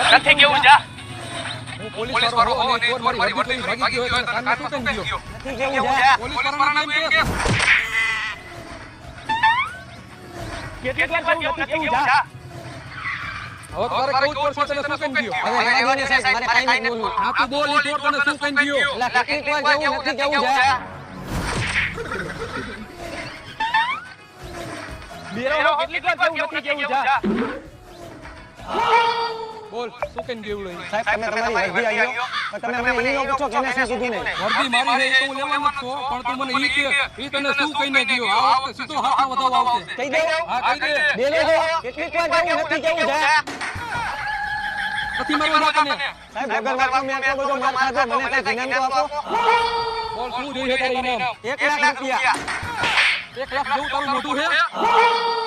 નથી કેવું જા પોલીસ વાળો હો અને ચોર મારી વર્દી લઈને ભાગી ગયો એટલે કાનમાં શું કેમ ગયો નથી કેવું જા પોલીસ વાળાને કેમ કે કેટલી વાર કેવું નથી કેવું જા હવે તારે કહું પડશે તને શું કેમ ગયો હવે રહેવા દો ને સાહેબ મારે કાઈ નહીં બોલવું હા તું બોલ ઈ ચોર તને શું કેમ ગયો એટલે કેટલીક વાર કેવું નથી કેવું જા બેરો કેટલી વાર કેવું નથી કેવું જા બોલ શું કેમ ગયો લઈ સાહેબ તમે તમારી વર્દી આવ્યો પણ તમે મને ઈ ન પૂછો કે એને શું કીધું નહીં વર્દી મારી છે એ તો હું લેવાનો જ છું પણ તું મને ઈ કે ઈ તને શું કહીને ગયો આ વખતે સીધો હાથમાં વધાવ આવશે કહી દે હા કહી દે બેલો છો કેટલીક વાર કેવું નથી કેવું જા નથી મારવા જા તને સાહેબ વગર વાતમાં મેં આટલો બધો માર ખાધો મને કઈ ઇનામ તો આપો બોલ શું જોઈએ તારું ઇનામ 1 લાખ રૂપિયા 1 લાખ જેવું તારું મોઢું છે